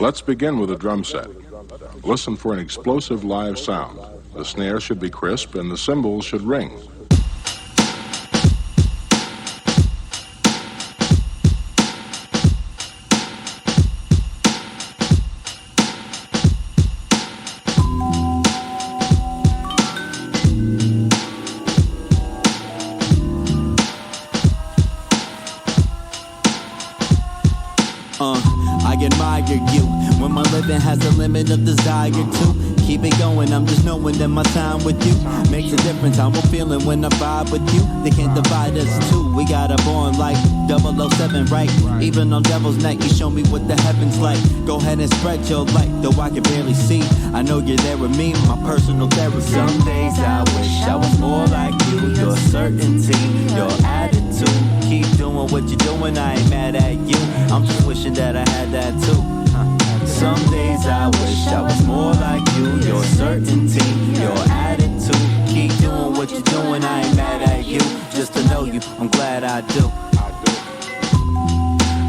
Let's begin with a drum set. Listen for an explosive live sound. The snare should be crisp and the cymbals should ring. I admire you when my living has a limit of desire to keep it going. I'm just knowing that my time with you makes a difference. I'm feeling when I vibe with you. They can't divide us two. We got a bond like 007, right? Even on Devil's Night, you show me what the heavens like. Go ahead and spread your light, though I can barely see. I know you're there with me, my personal therapy. Some days I wish I was more like you. Your certainty, your attitude. Keep doing what you're doing, I ain't mad at you. I'm just wishing that I had that too. Some days I wish I was more like you. Your certainty, your attitude. Keep doing what you're doing, I ain't mad at you. Just to know you, I'm glad I do.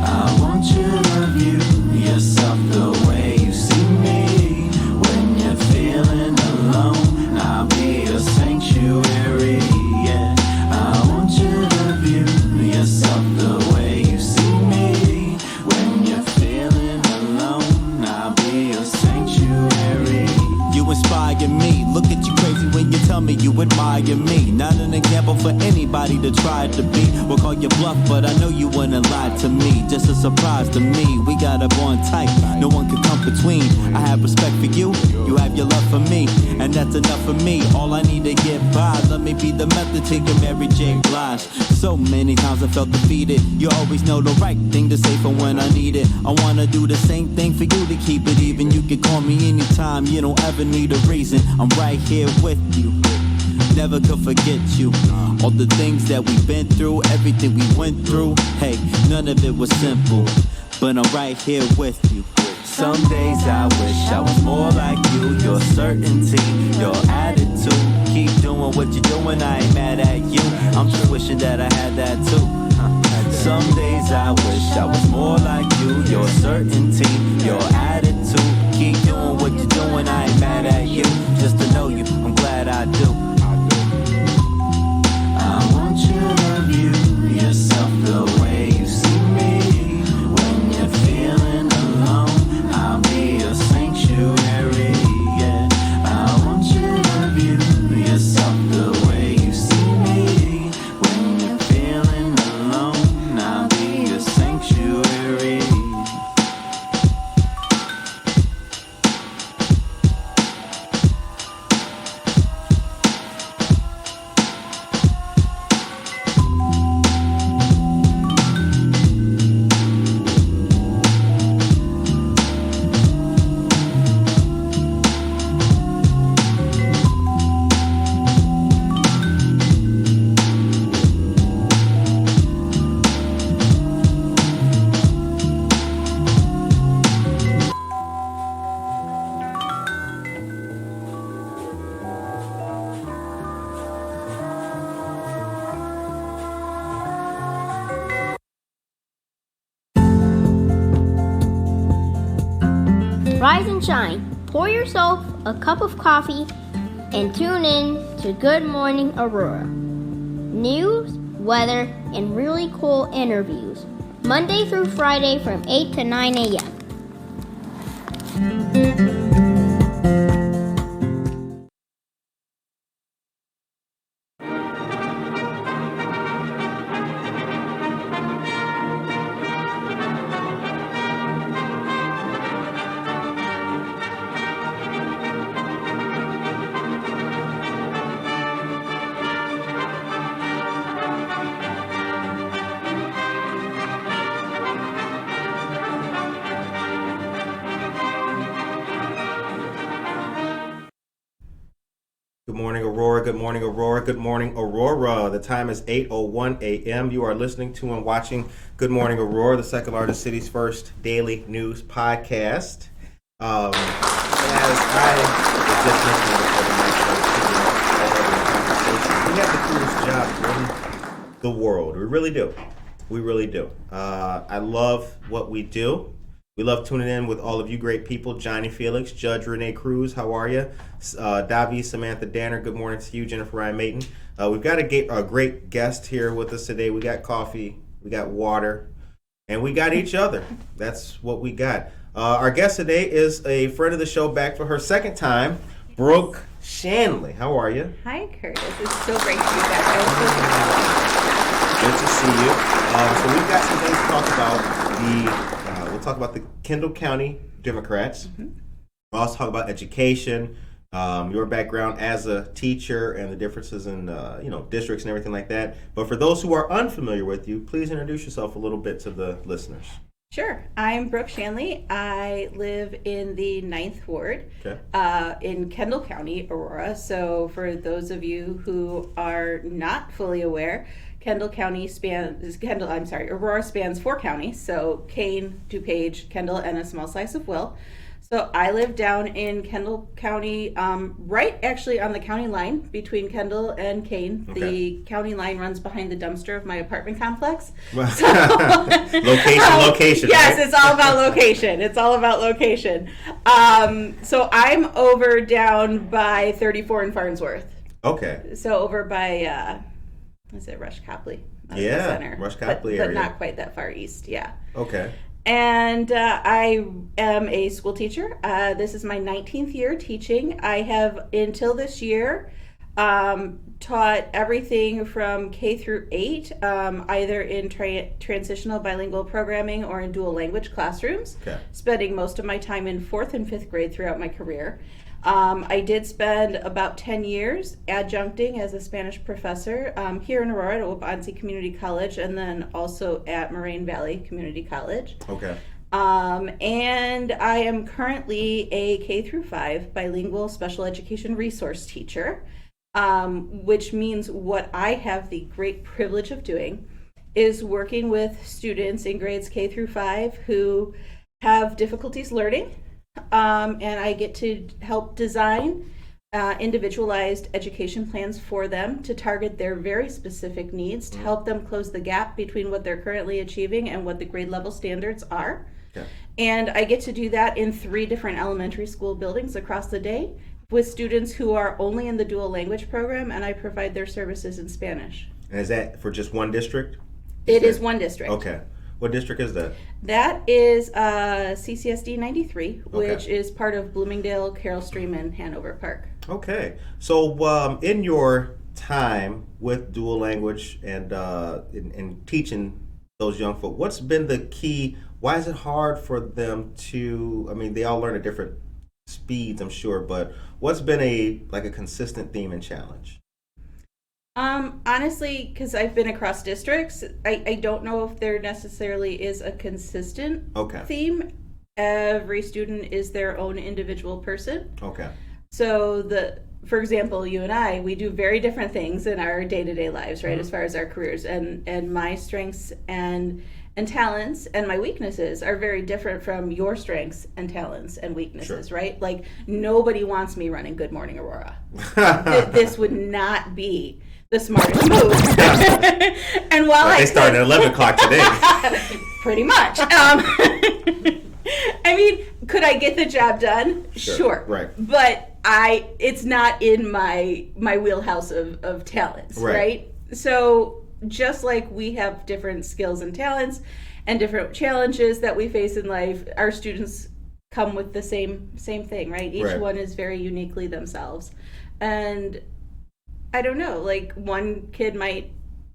I want you to view yourself the way you see me. When you're feeling alone, I'll be a sanctuary, yeah. I want you to view yourself the way you see me. When you're feeling alone, I'll be a sanctuary. You inspire me, look at you crazy when you tell me you admire me. Not an example for anybody to try to be. We'll call you bluff, but I know you wouldn't lie to me. Just a surprise to me, we got a bond tight, no one can come between. I have respect for you, you have your love for me, and that's enough for me. All I need to get by, let me be the method to your Mary J. Blige. So many times I felt defeated, you always know the right thing to say for when I need it. I wanna do the same thing for you to keep it even. You can call me anytime, you don't ever need a reason. I'm right here with you, never could forget you. All the things that we've been through, everything we went through, hey, none of it was simple, but I'm right here with you. Some days I wish I was more like you. Your certainty, your attitude. Keep doing what you're doing, I ain't mad at you. I'm just wishing that I had that too. Some days I wish I was more like you. Your certainty, your attitude. Keep doing what you're doing, I ain't mad at you. Just to know you, I'm glad I do. I want you to view yourself the way you see me. When you're feeling alone, I'll be a sanctuary, yeah. I want you to view yourself the way you see me. When you're feeling alone, I'll be a sanctuary. Rise and shine. Pour yourself a cup of coffee and tune in to Good Morning Aurora. News, weather, and really cool interviews. Monday through Friday from 8 to 9 a.m. Good morning, Aurora. Good morning, Aurora. Good morning, Aurora. The time is 8:01 a.m. You are listening to and watching Good Morning, Aurora, the second largest city's first daily news podcast. As I was just mentioning before the we have the coolest job in the world. We really do. We really do. I love what we do. We love tuning in with all of you great people. Johnny Felix, Judge Renee Cruz, how are you? Davi Samantha Danner, good morning to you. Jennifer Ryan Mayton. We've got a great guest here with us today. We got coffee, we got water, and we got each other. That's what we got. Our guest today is a friend of the show, back for her second time, Brooke Shanley. How are you? Hi, Curtis. It's so great to be back. Good to see you. So we've got some things to talk about. We'll talk about the Kendall County Democrats. Mm-hmm. We'll also talk about education, your background as a teacher, and the differences in districts and everything like that. But for those who are unfamiliar with you, please introduce yourself a little bit to the listeners. Sure. I'm Brooke Shanley. I live in the 9th Ward in Kendall County, Aurora. So for those of you who are not fully aware, Aurora spans 4 counties, so Kane, DuPage, Kendall, and a small slice of Will. So I live down in Kendall County, right actually on the county line between Kendall and Kane. Okay. The county line runs behind the dumpster of my apartment complex. Location. Yes, Right? it's all about location. It's all about location. So I'm over down by 34 in Farnsworth. Okay. So over by, is it Rush Copley? Yeah, Center. Rush Copley but area. not quite that far east, yeah. Okay. And I am a school teacher. This is my 19th year teaching. I have, until this year, taught everything from K through 8, either in transitional bilingual programming or in dual language classrooms, spending most of my time in 4th and 5th grade throughout my career. I did spend about 10 years adjuncting as a Spanish professor here in Aurora at Waubonsee Community College, and then also at Moraine Valley Community College. Okay. And I am currently a K through 5 bilingual special education resource teacher, which means what I have the great privilege of doing is working with students in grades K through 5 who have difficulties learning. And I get to help design individualized education plans for them to target their very specific needs, to help them close the gap between what they're currently achieving and what the grade level standards are. Okay. And I get to do that in 3 different elementary school buildings across the day with students who are only in the dual language program, and I provide their services in Spanish. And is that for just one district? It is one district. Okay. What district is that? That is CCSD 93, which is part of Bloomingdale, Carroll Stream, and Hanover Park. Okay. So in your time with dual language and in teaching those young folk, what's been the key? Why is it hard for them to, they all learn at different speeds, I'm sure, but what's been a consistent theme and challenge? Honestly, because I've been across districts, I don't know if there necessarily is a consistent theme. Every student is their own individual person. Okay. So for example, you and I, we do very different things in our day-to-day lives, right? Mm-hmm. As far as our careers, and my strengths and talents and my weaknesses are very different from your strengths and talents and weaknesses, sure. Right? Like, nobody wants me running Good Morning Aurora. This would not be the smartest move. And while they started at 11 o'clock today. Pretty much. Could I get the job done? Sure. Right. But it's not in my wheelhouse of talents, right? So just like we have different skills and talents and different challenges that we face in life, our students come with the same thing, right? Each one is very uniquely themselves. And I don't know, like one kid might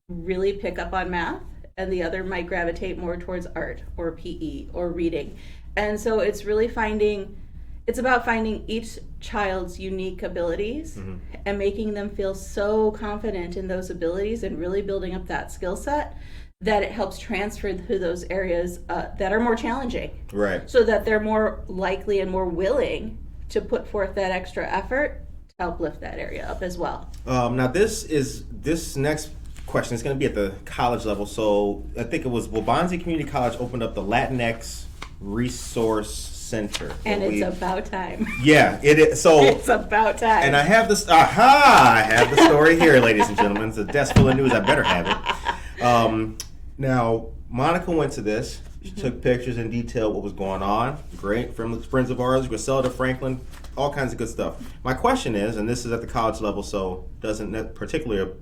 really pick up on math and the other might gravitate more towards art or PE or reading. And so it's about finding each child's unique abilities and making them feel so confident in those abilities and really building up that skill set that it helps transfer to those areas that are more challenging. Right. So that they're more likely and more willing to put forth that extra effort help lift that area up as well. Now this next question is going to be at the college level. So I think it was Waubonsee Community College opened up the Latinx Resource Center. And it's about time. Yeah, it is. So it's about time. And I have this. I have the story here, ladies and gentlemen. It's a desk full of news. I better have it. Now, Monica went to this. took pictures and detailed what was going on. Great. From friends of ours, Griselda, Franklin, all kinds of good stuff. My question is, and this is at the college level, so doesn't particularly,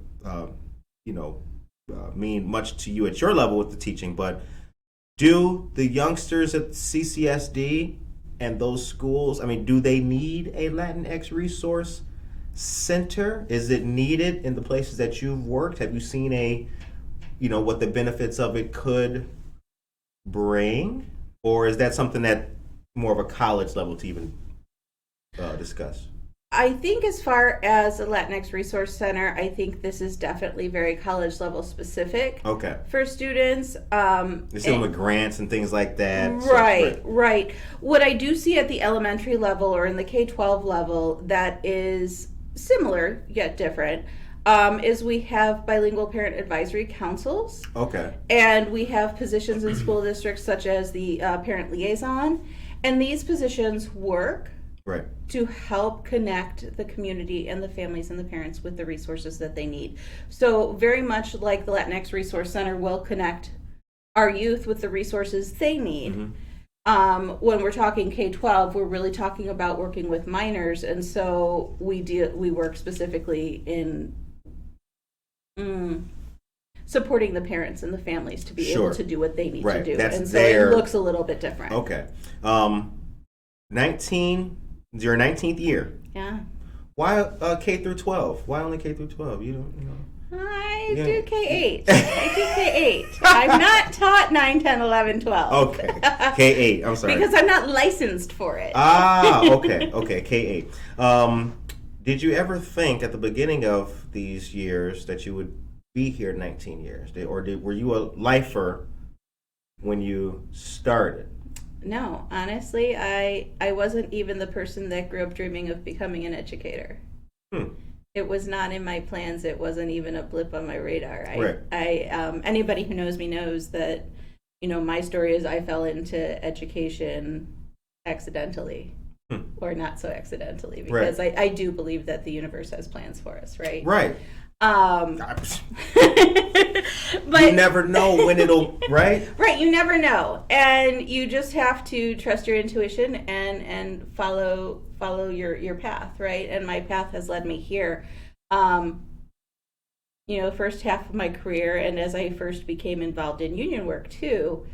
mean much to you at your level with the teaching, but do the youngsters at CCSD and those schools, do they need a Latinx resource center? Is it needed in the places that you've worked? Have you seen what the benefits of it could bring? Or is that something that more of a college level to even discuss? I think as far as the Latinx Resource Center, I think this is definitely very college level specific. Okay. For students. They're dealing with grants and things like that. Right. What I do see at the elementary level or in the K-12 level that is similar yet different is we have bilingual parent advisory councils. Okay. And we have positions in school districts such as the parent liaison. And these positions work to help connect the community and the families and the parents with the resources that they need. So very much like the Latinx Resource Center will connect our youth with the resources they need. Mm-hmm. When we're talking K-12, we're really talking about working with minors, and so we work specifically in supporting the parents and the families to be able to do what they need to do. And so it looks a little bit different. Okay. Your 19th year. Yeah. Why K through 12? Why only K through 12? I do K-8. I do K-8. I'm not taught 9, 10, 11, 12. Okay. K-8. I'm sorry. Because I'm not licensed for it. Okay. K-8. Did you ever think at the beginning of these years that you would be here 19 years? Were you a lifer when you started? No, honestly, I wasn't even the person that grew up dreaming of becoming an educator. It was not in my plans. It wasn't even a blip on my radar. Anybody who knows me knows that, my story is I fell into education accidentally, or not so accidentally, because I do believe that the universe has plans for us, right? Right. But you never know when it'll, right? Right, you never know. And you just have to trust your intuition and follow your path, right? And my path has led me here. First half of my career, and as I first became involved in union work too,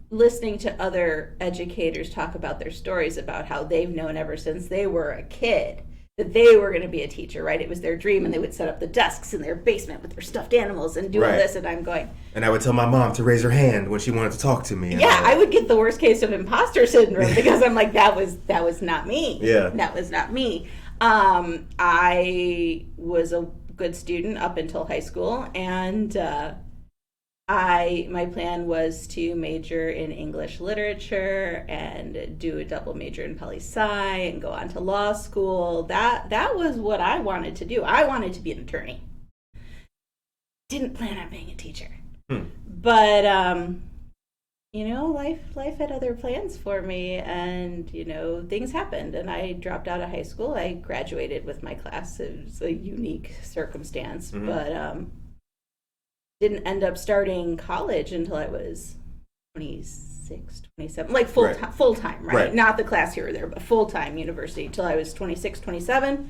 listening to other educators talk about their stories about how they've known ever since they were a kid that they were going to be a teacher, right? It was their dream, and they would set up the desks in their basement with their stuffed animals and do all this, and I'm going... And I would tell my mom to raise her hand when she wanted to talk to me. Yeah, I would get the worst case of imposter syndrome because I'm like, that was not me. Yeah. That was not me. I was a good student up until high school, and my plan was to major in English literature and do a double major in poli-sci and go on to law school. That was what I wanted to do. I wanted to be an attorney. Didn't plan on being a teacher. But life had other plans for me, and things happened, and I dropped out of high school. I graduated with my class. It was a unique circumstance, but didn't end up starting college until I was 26, 27, like full time, right? Not the class here or there, but full time university until I was 26, 27.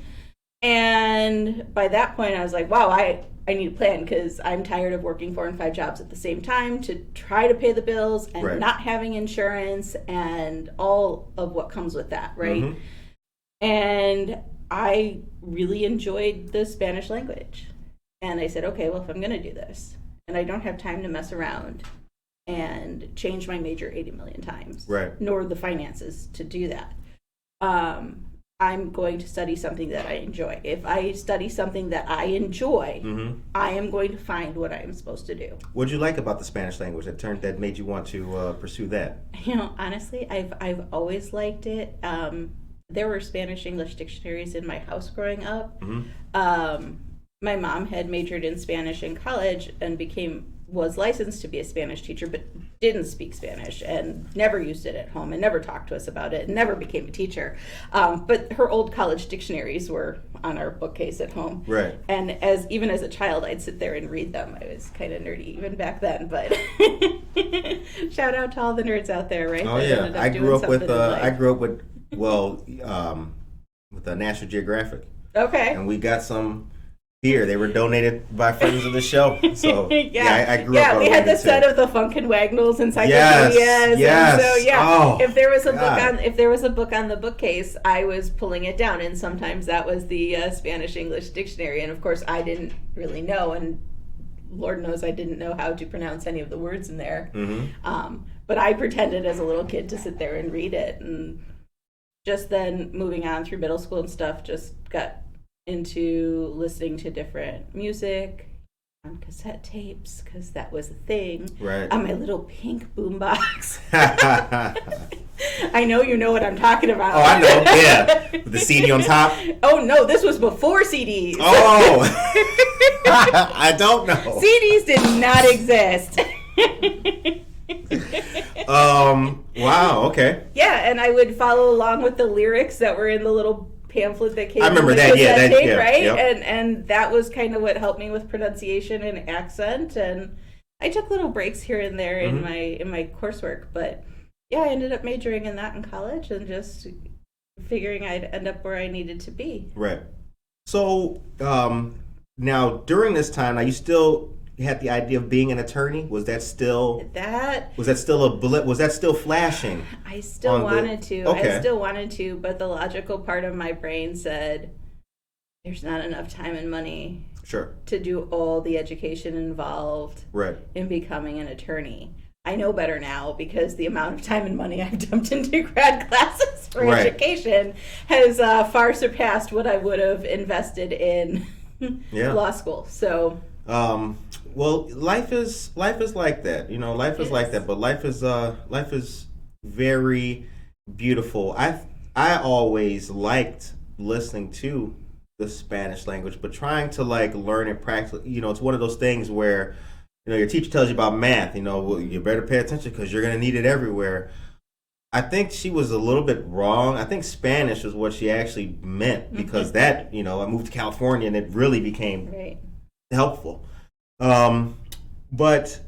And by that point, I was like, wow, I need a plan because I'm tired of working 4 and 5 jobs at the same time to try to pay the bills and not having insurance and all of what comes with that, right? And I really enjoyed the Spanish language. And I said, okay, well, if I'm going to do this, and I don't have time to mess around and change my major 80 million times, nor the finances to do that, I'm going to study something that I enjoy. If I study something that I enjoy, I am going to find what I am supposed to do. What did you like about the Spanish language that made you want to pursue that? Honestly, I've always liked it. There were Spanish-English dictionaries in my house growing up. My mom had majored in Spanish in college and was licensed to be a Spanish teacher, but didn't speak Spanish and never used it at home and never talked to us about it and never became a teacher. But her old college dictionaries were on our bookcase at home. Right. And even as a child, I'd sit there and read them. I was kind of nerdy even back then, but shout out to all the nerds out there, right? Oh yeah, I grew up with the National Geographic. Okay. And we got some here. They were donated by friends of the show. So I grew up. Yeah, we had the set of the Funkin' Wagnalls encyclopedias. Yes. And so if there was a book on the bookcase, I was pulling it down, and sometimes that was the Spanish English dictionary. And of course, I didn't really know, and Lord knows I didn't know how to pronounce any of the words in there. Mm-hmm. But I pretended as a little kid to sit there and read it, and just then moving on through middle school and stuff, just got into listening to different music on cassette tapes, because that was a thing. Right. On my little pink boombox. I know you know what I'm talking about. Oh, I know. Yeah. With the CD on top. Oh no, this was before CDs. Oh. I don't know. CDs did not exist. Wow. Okay. Yeah, and I would follow along with the lyrics that were in the little pamphlet that came. I remember with that. Yeah, cassette tape, yeah, right? yep. And that was kind of what helped me with pronunciation and accent. And I took little breaks here and there in my coursework, but yeah, I ended up majoring in that in college and just figuring I'd end up where I needed to be. Right. So now during this time, you still had the idea of being an attorney? Was that still a blip? Was that still flashing? I still wanted to. Okay. I still wanted to, but the logical part of my brain said, there's not enough time and money to do all the education involved in becoming an attorney. I know better now, because the amount of time and money I've dumped into grad classes for education has far surpassed what I would have invested in law school. So well, life is like that. You know, life is like that, but life is very beautiful. I always liked listening to the Spanish language, but trying to learn it practically, it's one of those things where, your teacher tells you about math, well, you better pay attention because you're going to need it everywhere. I think she was a little bit wrong. I think Spanish was what she actually meant, because that, I moved to California and it really became helpful. But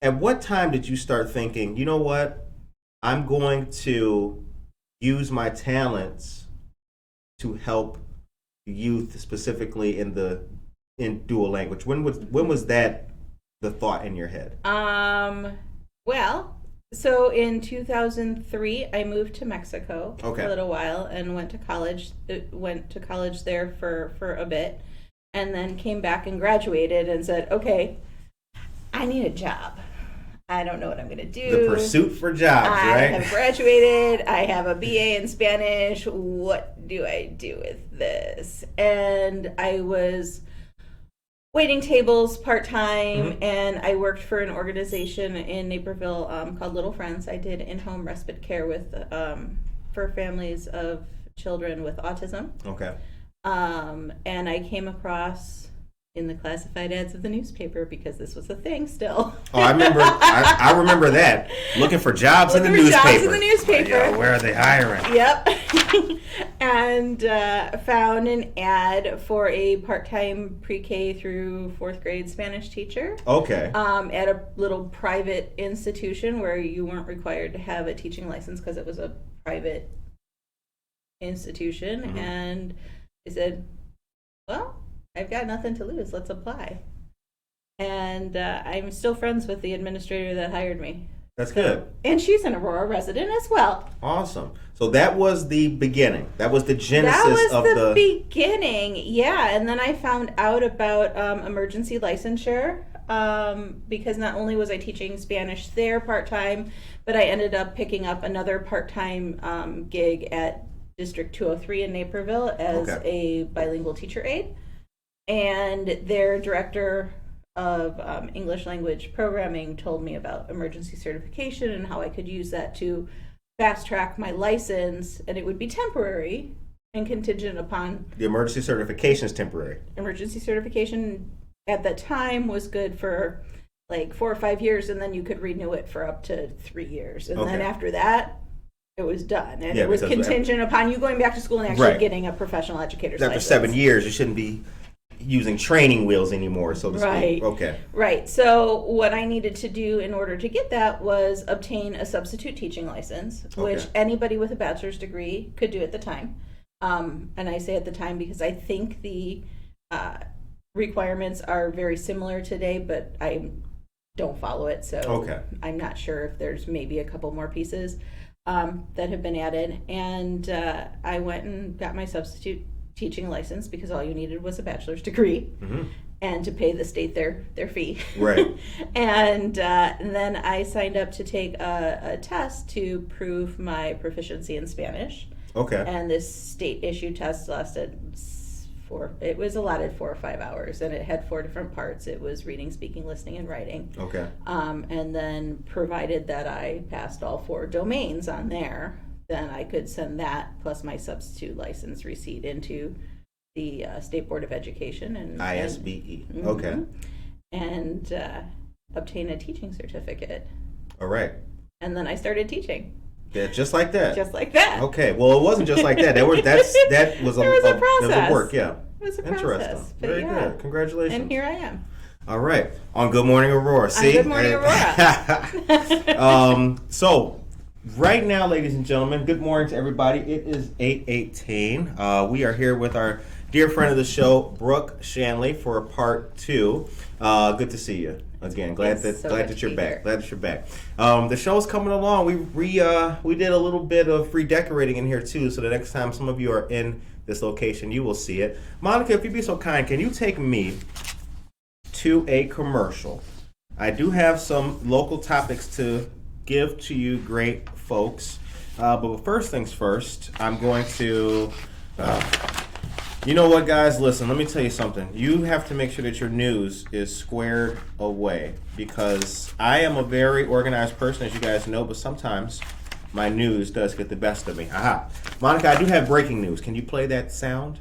at what time did you start thinking, you know what, I'm going to use my talents to help youth, specifically in dual language? When was that the thought in your head? Well, so in 2003, I moved to Mexico for a little while and went to college. Went to college there for a bit, and then came back and graduated and said, okay, I need a job. I don't know what I'm going to do. The pursuit for jobs, right? I have graduated. I have a BA in Spanish. What do I do with this? And I was waiting tables part-time, and I worked for an organization in Naperville called Little Friends. I did in-home respite care with for families of children with autism. Okay. And I came across in the classified ads of the newspaper, because this was a thing still. Oh, I remember. I remember that. Looking for jobs in the newspaper. Jobs in the newspaper. Where are they hiring? Yep. And found an ad for a part-time pre-K through fourth grade Spanish teacher. Okay. At a little private institution where you weren't required to have a teaching license, because it was a private institution. And I said, well, I've got nothing to lose. Let's apply. And I'm still friends with the administrator that hired me. That's good. And she's an Aurora resident as well. Awesome. So that was the beginning. That was the genesis of the... That was the beginning, yeah. And then I found out about emergency licensure, because not only was I teaching Spanish there part-time, but I ended up picking up another part-time gig at District 203 in Naperville as a bilingual teacher aide. And their director of English language programming told me about emergency certification and how I could use that to fast track my license, and it would be temporary and contingent upon... The emergency certification is temporary. Emergency certification at that time was good for like 4 or 5 years, and then you could renew it for up to 3 years. And then after that, it was done. And it was contingent upon you going back to school and actually getting a professional educator's license. After 7 years, you shouldn't be using training wheels anymore, so to speak. Okay. Right. So what I needed to do in order to get that was obtain a substitute teaching license, which anybody with a bachelor's degree could do at the time. And I say at the time because I think the requirements are very similar today, but I don't follow it, so I'm not sure if there's maybe a couple more pieces that have been added. And I went and got my substitute teaching license because all you needed was a bachelor's degree and to pay the state their fee. Right. And then I signed up to take a test to prove my proficiency in Spanish. Okay. And this state issued test lasted it was allotted 4 or 5 hours, and it had 4 different parts. It was reading, speaking, listening, and writing. Okay. And then provided that I passed all 4 domains on there, then I could send that plus my substitute license receipt into the State Board of Education and ISBE. Okay. And obtain a teaching certificate. All right. And then I started teaching. Yeah, just like that. Just like that. Okay. Well, it wasn't just like that. That was a process. There was a work. Yeah. It was a Interesting. process. Very good. Congratulations. And here I am. All right. On Good Morning Aurora. See? Good Morning Aurora. So, right now, ladies and gentlemen, good morning to everybody. It is 8:18. We are here with our dear friend of the show, Brooke Shanley, for part 2. Good to see you again. Glad that you're back. Glad that you're back. The show's coming along. We did a little bit of redecorating in here too, so the next time some of you are in this location, you will see it. Monica, if you'd be so kind, can you take me to a commercial? I do have some local topics to give to you great folks. But first things first, I'm going to... you know what, guys? Listen, let me tell you something. You have to make sure that your news is squared away, because I am a very organized person, as you guys know, but sometimes my news does get the best of me. Aha. Monica, I do have breaking news. Can you play that sound?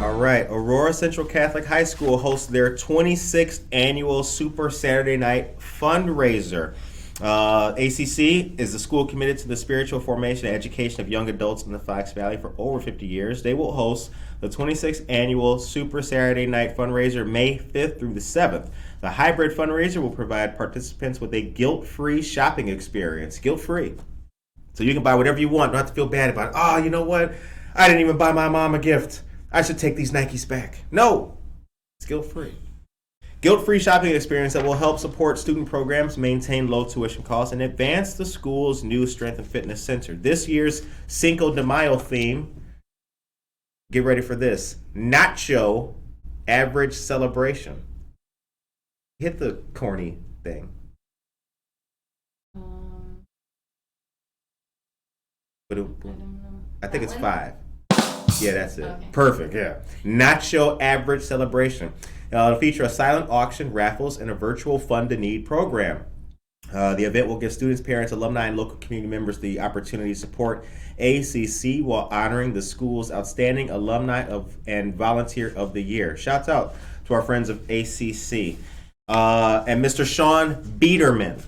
All right, Aurora Central Catholic High School hosts their 26th annual Super Saturday Night fundraiser. ACC is the school committed to the spiritual formation and education of young adults in the Fox Valley for over 50 years. They will host the 26th annual Super Saturday Night fundraiser May 5th through the 7th. The hybrid fundraiser will provide participants with a guilt-free shopping experience. Guilt-free. So you can buy whatever you want. Don't have to feel bad about it. Oh, you know what? I didn't even buy my mom a gift. I should take these Nikes back. No, it's guilt-free. Guilt-free shopping experience that will help support student programs, maintain low tuition costs, and advance the school's new strength and fitness center. This year's Cinco de Mayo theme, get ready for this, nacho average celebration. Hit the corny thing. I don't know. I think it's 5. Yeah, that's it. Okay. Perfect, yeah. Nacho average celebration. It'll feature a silent auction, raffles, and a virtual Fund to Need program. The event will give students, parents, alumni, and local community members the opportunity to support ACC while honoring the school's outstanding alumni and volunteer of the year. Shouts out to our friends of ACC. And Mr. Sean Biederman.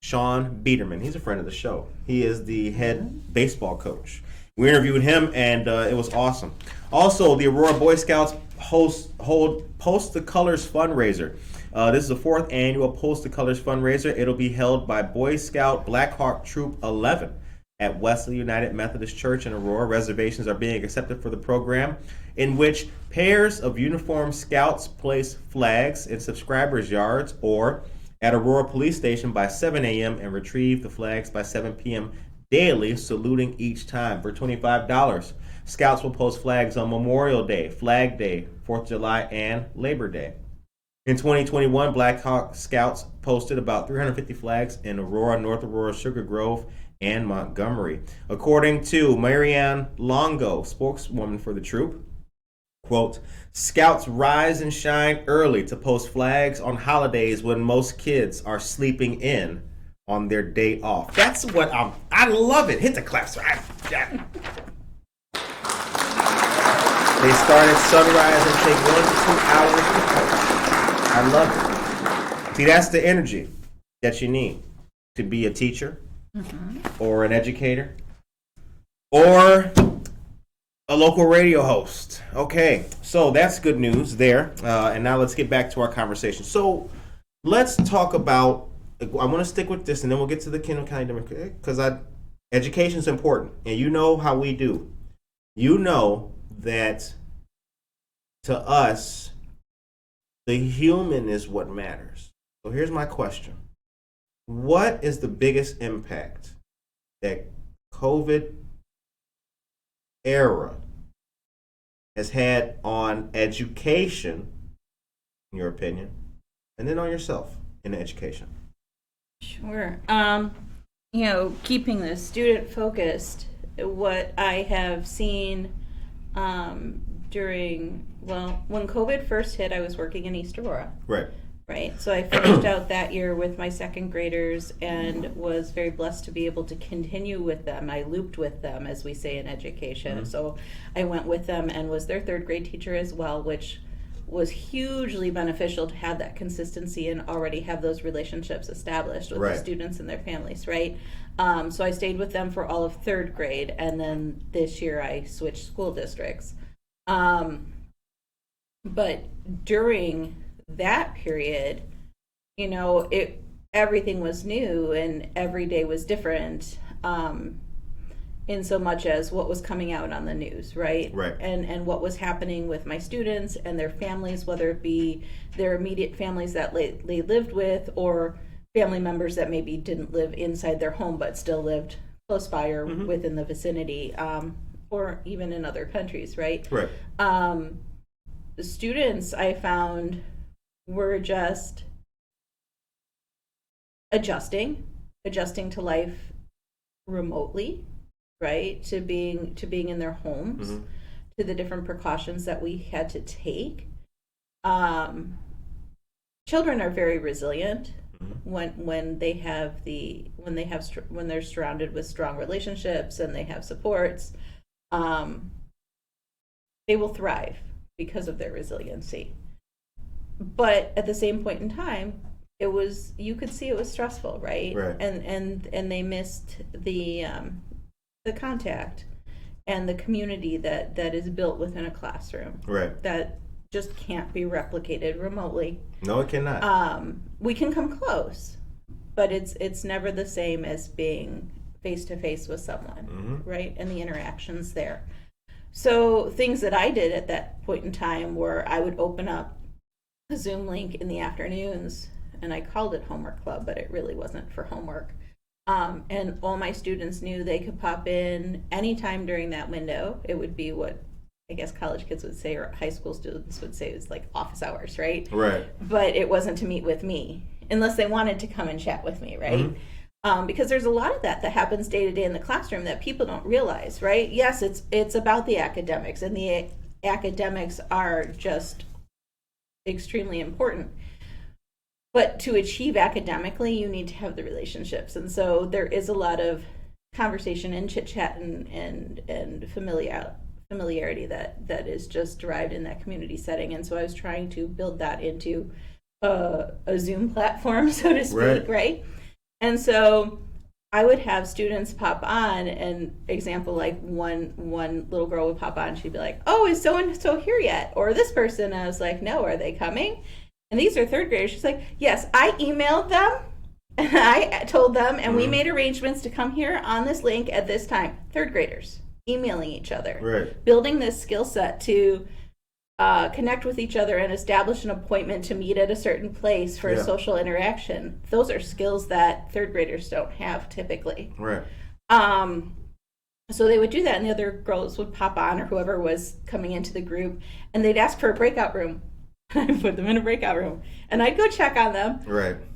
Sean Biederman, he's a friend of the show. He is the head baseball coach. We interviewed him, and it was awesome. Also, the Aurora Boy Scouts hold Post the Colors fundraiser. This is the 4th annual Post the Colors fundraiser. It'll be held by Boy Scout Black Hawk Troop 11 at Wesley United Methodist Church in Aurora. Reservations are being accepted for the program, in which pairs of uniformed scouts place flags in subscribers' yards or at Aurora Police Station by 7 a.m. and retrieve the flags by 7 p.m. daily, saluting each time for $25. Scouts will post flags on Memorial Day, Flag Day, 4th of July, and Labor Day. In 2021, Black Hawk Scouts posted about 350 flags in Aurora, North Aurora, Sugar Grove, and Montgomery. According to Marianne Longo, spokeswoman for the troop, quote, Scouts rise and shine early to post flags on holidays when most kids are sleeping in on their day off. That's what I I love it. Hit the claps. They start at sunrise and take 1 to 2 hours to coach. I love it. See, that's the energy that you need to be a teacher or an educator or a local radio host. Okay, so that's good news there. And now let's get back to our conversation. So let's talk about, I want to stick with this and then we'll get to the Kendall County Democrats, because education is important. And you know how we do. You know that to us, the human is what matters. So here's my question. What is the biggest impact that COVID era has had on education, in your opinion, and then on yourself in education? Sure. Keeping the student focused, what I have seen during, when COVID first hit, I was working in East Aurora. Right. So I finished out that year with my second graders and was very blessed to be able to continue with them. I looped with them, as we say in education. So I went with them and was their third grade teacher as well, which was hugely beneficial to have that consistency and already have those relationships established with the students and their families, right? So I stayed with them for all of third grade, and then this year I switched school districts. But during that period, everything was new and every day was different, in so much as what was coming out on the news, right? And what was happening with my students and their families, whether it be their immediate families that they lived with, or family members that maybe didn't live inside their home but still lived close by or within the vicinity, or even in other countries, right? The students, I found, were just adjusting to life remotely, right? To being in their homes, to the different precautions that we had to take. Children are very resilient when they're surrounded with strong relationships and they have supports. They will thrive because of their resiliency. But at the same point in time, you could see it was stressful, right? And they missed the contact and the community that is built within a classroom. That just can't be replicated remotely. No, it cannot. We can come close, but it's never the same as being face to face with someone, right? And the interactions there. So things that I did at that point in time were I would open up a Zoom link in the afternoons, and I called it homework club, but it really wasn't for homework. And all my students knew they could pop in anytime during that window. It would be what I guess college kids would say, or high school students would say, is like office hours, right? But it wasn't to meet with me, unless they wanted to come and chat with me, right? Because there's a lot of that happens day to day in the classroom that people don't realize, right? Yes, it's about the academics, and the academics are just extremely important. But to achieve academically, you need to have the relationships. And so there is a lot of conversation and chit chat and familiarity that is just derived in that community setting. And so I was trying to build that into a Zoom platform, so to speak, right? And so I would have students pop on, and example, like one little girl would pop on, she'd be like, "Oh, is so-and-so here yet?" Or this person, I was like, "No, are they coming?" And these are third graders. She's like, "Yes, I emailed them, and I told them, and we made arrangements to come here on this link at this time." Third graders emailing each other, building this skill set to connect with each other and establish an appointment to meet at a certain place for a social interaction. Those are skills that third graders don't have typically. So they would do that, and the other girls would pop on, or whoever was coming into the group, and they'd ask for a breakout room. I'd put them in a breakout room, and I'd go check on them.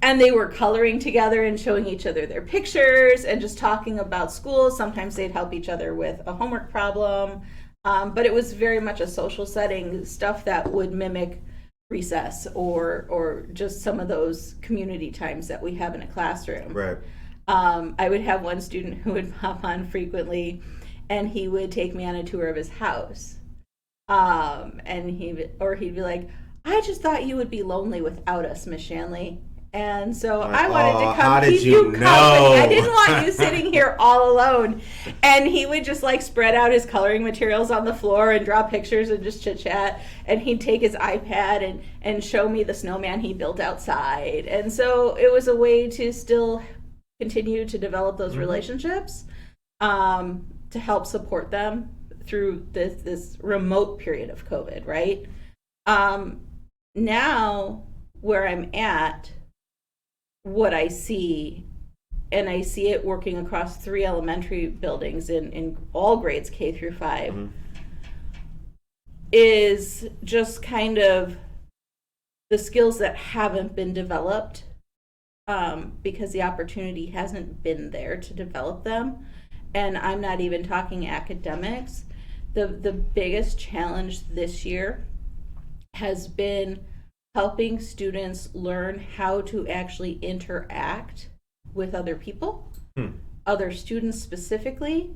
And they were coloring together and showing each other their pictures and just talking about school. Sometimes they'd help each other with a homework problem. But it was very much a social setting, stuff that would mimic recess or just some of those community times that we have in a classroom. I would have one student who would pop on frequently, and he would take me on a tour of his house. And he'd be like, I just thought you would be lonely without us, Miss Shanley. And so I wanted to come keep you company. I didn't want you sitting here all alone. And he would just like spread out his coloring materials on the floor and draw pictures and just chit chat. And he'd take his iPad and show me the snowman he built outside. And so it was a way to still continue to develop those relationships, to help support them through this remote period of COVID, right? Now where I'm at, what I see, and I see it working across 3 elementary buildings in all grades K through 5, is just kind of the skills that haven't been developed because the opportunity hasn't been there to develop them. And I'm not even talking academics. The biggest challenge this year has been helping students learn how to actually interact with other people, other students specifically,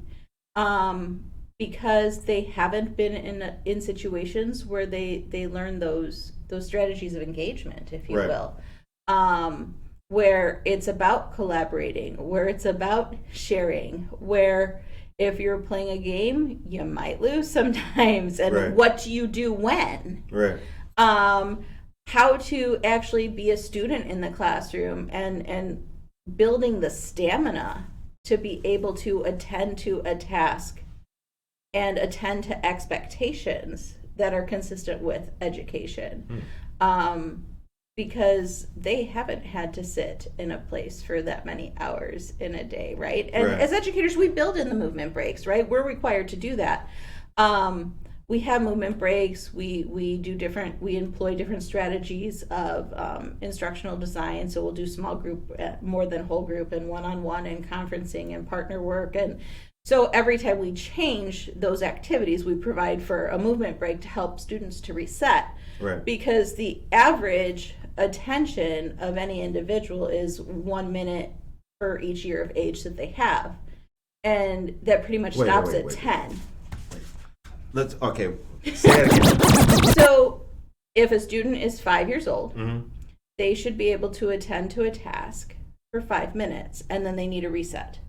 because they haven't been in situations where they learn those strategies of engagement, if you will, where it's about collaborating, where it's about sharing, where if you're playing a game, you might lose sometimes, and what do you do when? How to actually be a student in the classroom and building the stamina to be able to attend to a task and attend to expectations that are consistent with education. Because they haven't had to sit in a place for that many hours in a day, right? And as educators, we build in the movement breaks, right? We're required to do that. We have movement breaks. We employ different strategies of instructional design. So we'll do small group, more than whole group, and one-on-one, and conferencing and partner work. And so every time we change those activities, we provide for a movement break to help students to reset. Because the average attention of any individual is 1 minute for each year of age that they have. And that pretty much stops at 10. So if a student is 5 years old, they should be able to attend to a task for 5 minutes, and then they need a reset.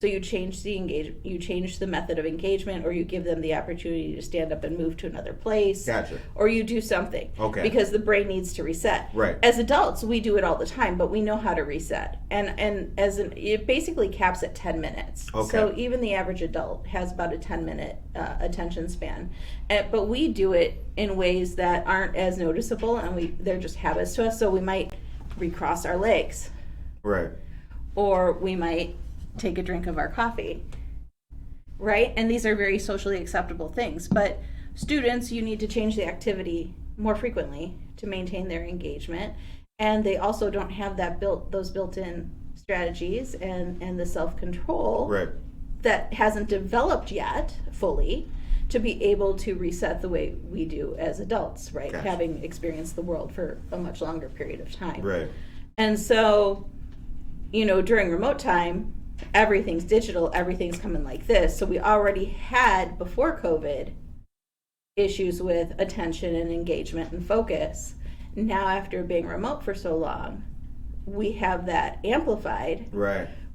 So you change the method of engagement, or you give them the opportunity to stand up and move to another place. Or you do something. Because the brain needs to reset. As adults, we do it all the time, but we know how to reset. And it basically caps at 10 minutes. So even the average adult has about a 10-minute attention span. But we do it in ways that aren't as noticeable, and they're just habits to us. So we might recross our legs. Or we might take a drink of our coffee, right? And these are very socially acceptable things, but students, you need to change the activity more frequently to maintain their engagement, and they also don't have those built-in strategies and the self-control that hasn't developed yet fully to be able to reset the way we do as adults, right? Having experienced the world for a much longer period of time. And so, during remote time, everything's digital, everything's coming like this. So we already had, before COVID, issues with attention and engagement and focus. Now, after being remote for so long, we have that amplified.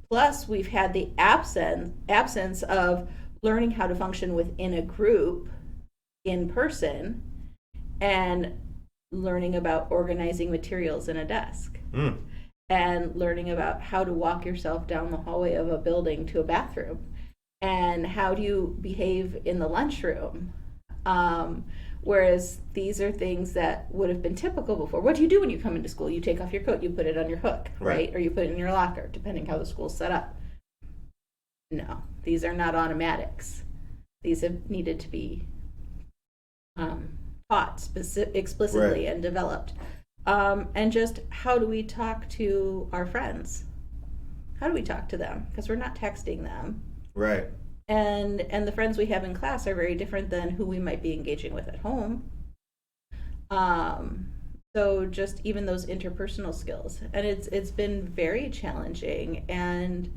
Plus, we've had the absence of learning how to function within a group in person and learning about organizing materials in a desk. And learning about how to walk yourself down the hallway of a building to a bathroom, and how do you behave in the lunchroom. Whereas these are things that would have been typical before. What do you do when you come into school? You take off your coat, you put it on your hook, right? Or you put it in your locker, depending how the school's set up. No, these are not automatics. These have needed to be taught explicitly and developed. And just how do we talk to our friends? How do we talk to them? Because we're not texting them. And the friends we have in class are very different than who we might be engaging with at home. So So just even those interpersonal skills, and it's been very challenging and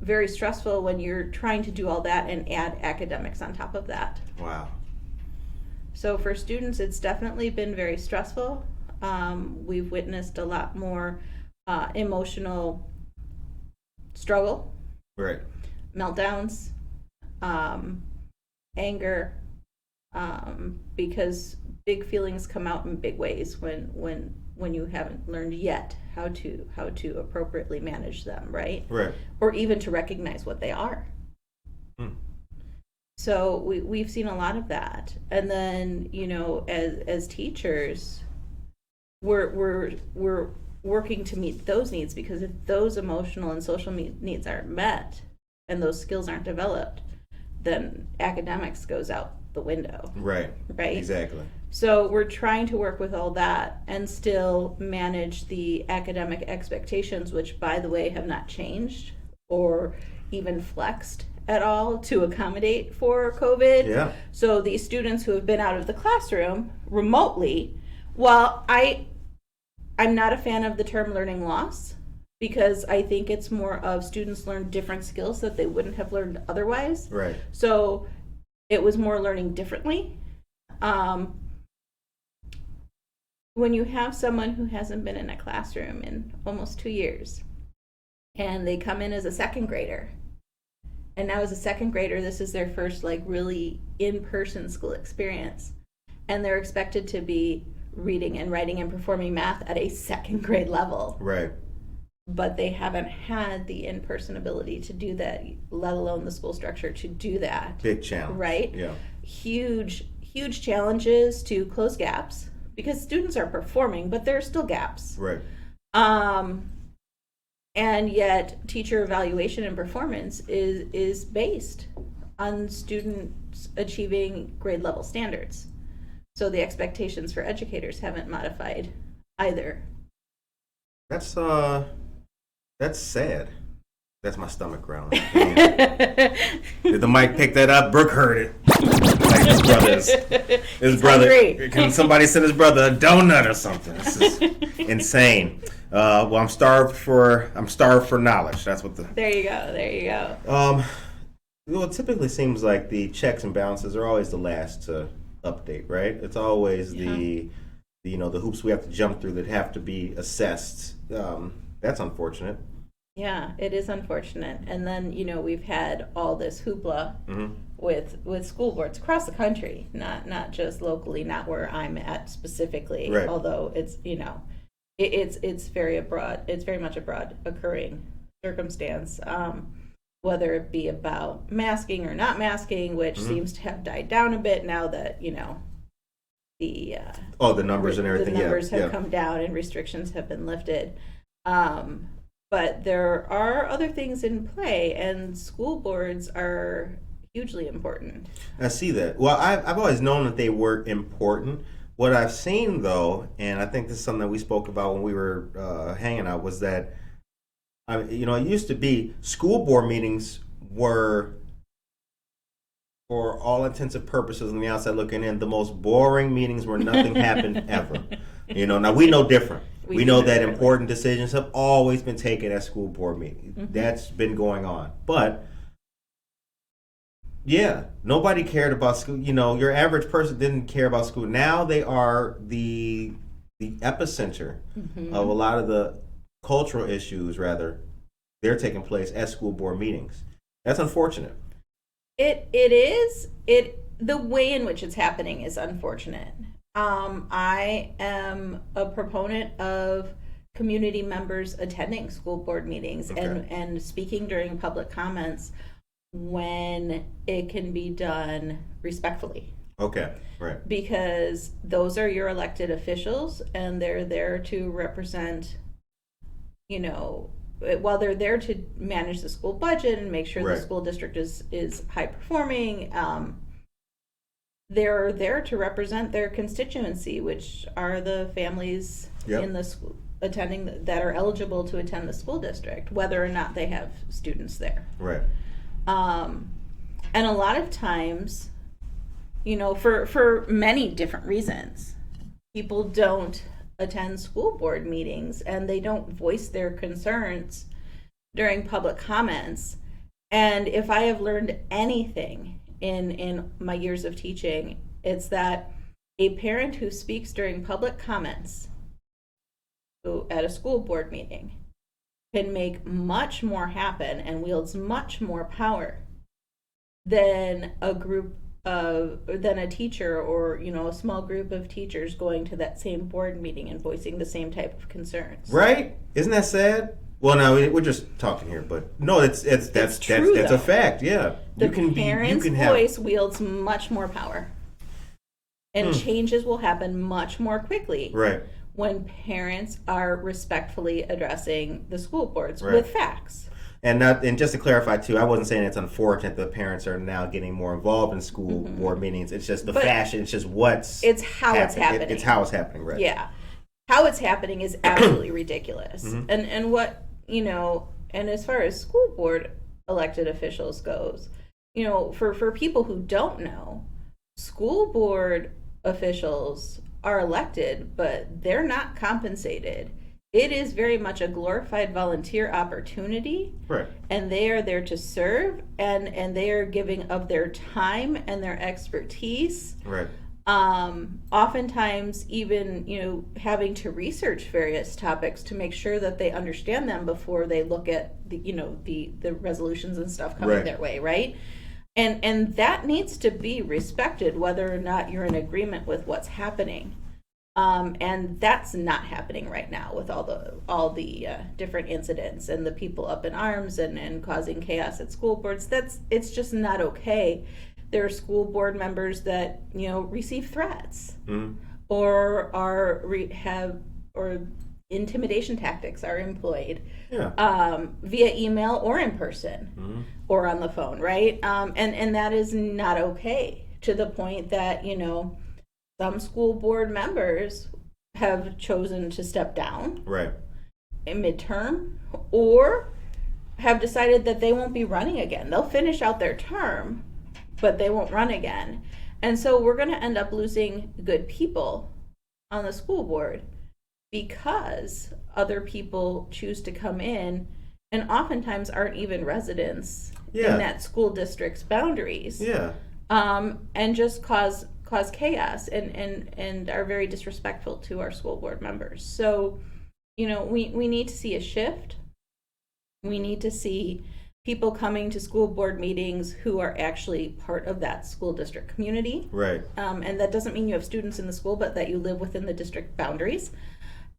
very stressful when you're trying to do all that and add academics on top of that. Wow. So for students, it's definitely been very stressful. We've witnessed a lot more emotional struggle, right, meltdowns, anger, because big feelings come out in big ways when you haven't learned yet how to appropriately manage them, right? Right. Or even to recognize what they are. So we've seen a lot of that, and then as teachers, we're working to meet those needs, because if those emotional and social needs aren't met and those skills aren't developed, then academics goes out the window. Right. Exactly. So we're trying to work with all that and still manage the academic expectations, which, by the way, have not changed or even flexed at all to accommodate for COVID. Yeah. So these students who have been out of the classroom remotely, well, I'm not a fan of the term learning loss, because I think it's more of students learn different skills that they wouldn't have learned otherwise. Right. So it was more learning differently. When you have someone who hasn't been in a classroom in almost 2 years, and they come in as a second grader, and now as a second grader, this is their first really in-person school experience, and they're expected to be reading and writing and performing math at a second grade level. Right. But they haven't had the in-person ability to do that, let alone the school structure to do that. Big challenge. Right? Yeah. Huge challenges to close gaps, because students are performing, but there are still gaps. Right. And yet teacher evaluation and performance is based on students achieving grade level standards. So the expectations for educators haven't modified either. That's sad. That's my stomach growling. Did the mic pick that up? Brooke heard it. Like his brother. Can somebody send his brother a donut or something? This is insane. Well, I'm starved for knowledge. That's what the. There you go. Well, it typically seems like the checks and balances are always the last to update, right? It's always the hoops we have to jump through that have to be assessed. That's unfortunate. Yeah, it is unfortunate. And then, we've had all this hoopla with school boards across the country, not just locally, not where I'm at specifically, right. Although it's, it's very much a broad occurring circumstance, whether it be about masking or not masking, which seems to have died down a bit now that, the numbers and everything. The numbers have come down and restrictions have been lifted. But there are other things in play, and school boards are hugely important. I see that. Well, I've always known that they were important. What I've seen, though, and I think this is something that we spoke about when we were hanging out, was that, it used to be school board meetings were, for all intents and purposes on the outside looking in, the most boring meetings where nothing happened ever. Now we know different. We know that important decisions have always been taken at school board meetings. That's been going on. But, yeah, nobody cared about school. Your average person didn't care about school. Now they are the epicenter of a lot of the cultural issues, rather. They're taking place at school board meetings. That's unfortunate. It is. The way in which it's happening is unfortunate. I am a proponent of community members attending school board meetings and speaking during public comments when it can be done respectfully. Okay, right. Because those are your elected officials, and they're there to represent, while they're there to manage the school budget and make sure the school district is high performing, they're there to represent their constituency, which are the families in the school that are eligible to attend the school district, whether or not they have students there. Right. And a lot of times, for many different reasons, people don't attend school board meetings and they don't voice their concerns during public comments. And if I have learned anything in my years of teaching, it's that a parent who speaks during public comments at a school board meeting can make much more happen and wields much more power than a teacher or, you know, a small group of teachers going to that same board meeting and voicing the same type of concerns. Right? Isn't that sad? Well, no, we're just talking here, but no, that's true, that's a fact. Yeah, the parent's voice wields much more power, and changes will happen much more quickly. Right. When parents are respectfully addressing the school boards with facts. And just to clarify too, I wasn't saying it's unfortunate that parents are now getting more involved in school board meetings. It's just the fashion. It's just it's how it's happening. It's how it's happening, right? Yeah, how it's happening is absolutely ridiculous. And what, you know, and as far as school board elected officials goes, you know, for people who don't know, school board officials are elected, but they're not compensated. It is very much a glorified volunteer opportunity. Right. And they are there to serve, and they are giving of their time and their expertise. Right. Oftentimes even, you know, having to research various topics to make sure that they understand them before they look at the, you know, the resolutions and stuff coming their way, right? And that needs to be respected whether or not you're in agreement with what's happening. And that's not happening right now with all the different incidents and the people up in arms and causing chaos at school boards. It's just not okay. There are school board members that, you know, receive threats or or intimidation tactics are employed via email or in person or on the phone, right? And that is not okay, to the point that, you know, some school board members have chosen to step down in midterm or have decided that they won't be running again. They'll finish out their term, but they won't run again. And so we're going to end up losing good people on the school board because other people choose to come in and oftentimes aren't even residents in that school district's boundaries. And just cause chaos and are very disrespectful to our school board members. So, you know, we need to see a shift. We need to see people coming to school board meetings who are actually part of that school district community. Right. And that doesn't mean you have students in the school, but that you live within the district boundaries.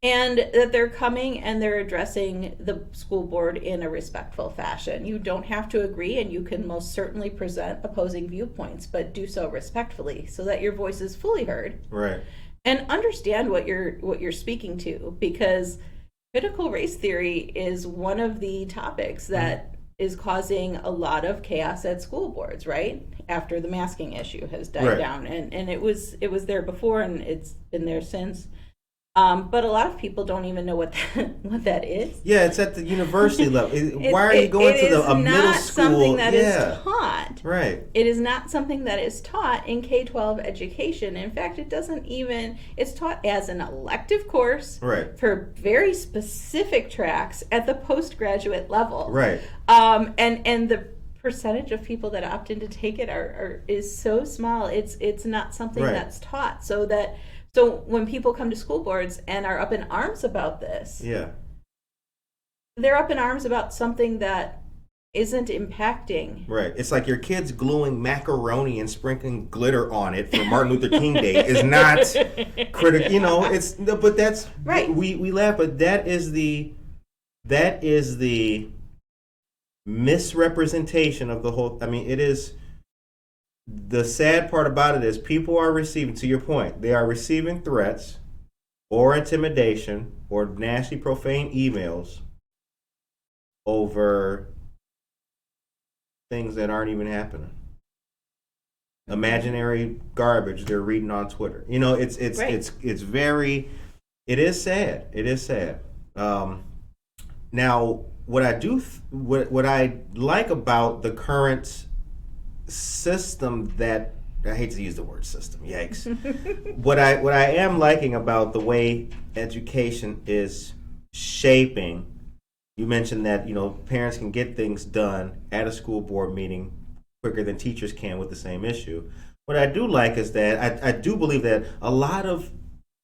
And that they're coming and they're addressing the school board in a respectful fashion. You don't have to agree, and you can most certainly present opposing viewpoints, but do so respectfully so that your voice is fully heard. Right. And understand what you're speaking to, because critical race theory is one of the topics that is causing a lot of chaos at school boards, right? After the masking issue has died down. And it was there before, and it's been there since. But a lot of people don't even know what that is. Yeah, it's at the university level. Why are you going to a middle school? It is not something that is taught. Right. It is not something that is taught in K-12 education. In fact, it's taught as an elective course for very specific tracks at the postgraduate level. Right. And the percentage of people that opt in to take it is so small. It's not something that's taught. So when people come to school boards and are up in arms about this, they're up in arms about something that isn't impacting. Right. It's like your kids gluing macaroni and sprinkling glitter on it for Martin Luther King Day is not critical. You know, but that's right. We laugh, but that is the misrepresentation of the whole. I mean, it is. The sad part about it is people are receiving, to your point, they are receiving threats or intimidation or nasty, profane emails over things that aren't even happening. Imaginary garbage they're reading on Twitter. You know, it's very, it is sad. It is sad. Now, what I like about the current system that I hate to use the word system. Yikes. What I am liking about the way education is shaping, you mentioned that, parents can get things done at a school board meeting quicker than teachers can with the same issue. What I do like is that I do believe that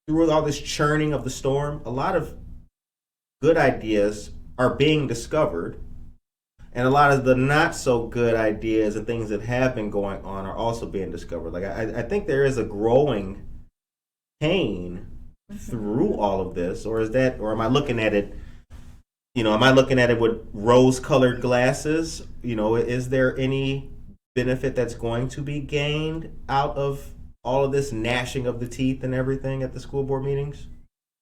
through all this churning of the storm, a lot of good ideas are being discovered, and a lot of the not so good ideas and things that have been going on are also being discovered. Like I think there is a growing pain through all of this, or am I looking at it? Am I looking at it with rose-colored glasses? Is there any benefit that's going to be gained out of all of this gnashing of the teeth and everything at the school board meetings?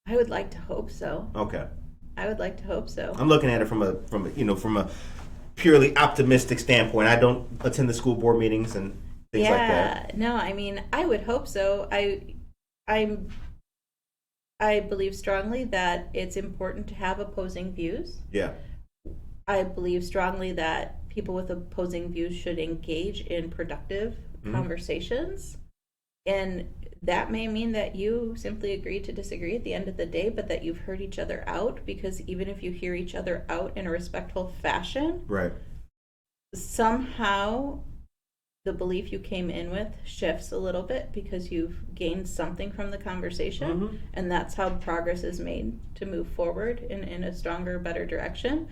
I would like to hope so. Okay. I would like to hope so. I'm looking at it from a purely optimistic standpoint. I don't attend the school board meetings and things like that. Yeah, no, I mean, I would hope so. I believe strongly that it's important to have opposing views. Yeah. I believe strongly that people with opposing views should engage in productive conversations. And that may mean that you simply agree to disagree at the end of the day, but that you've heard each other out, because even if you hear each other out in a respectful fashion, right, somehow the belief you came in with shifts a little bit because you've gained something from the conversation, and that's how progress is made to move forward in a stronger, better direction.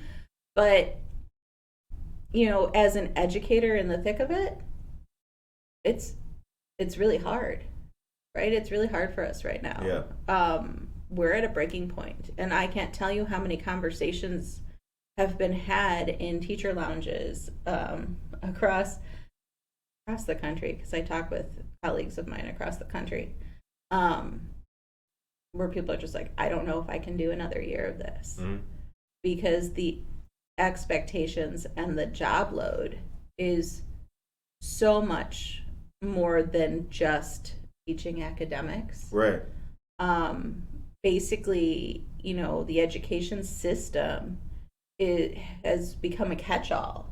But, as an educator in the thick of it, it's really hard, right? It's really hard for us right now. Yeah. We're at a breaking point, and I can't tell you how many conversations have been had in teacher lounges across the country, because I talk with colleagues of mine across the country, where people are just like, I don't know if I can do another year of this, because the expectations and the job load is so much more than just teaching academics. Right. Basically, the education system has become a catch-all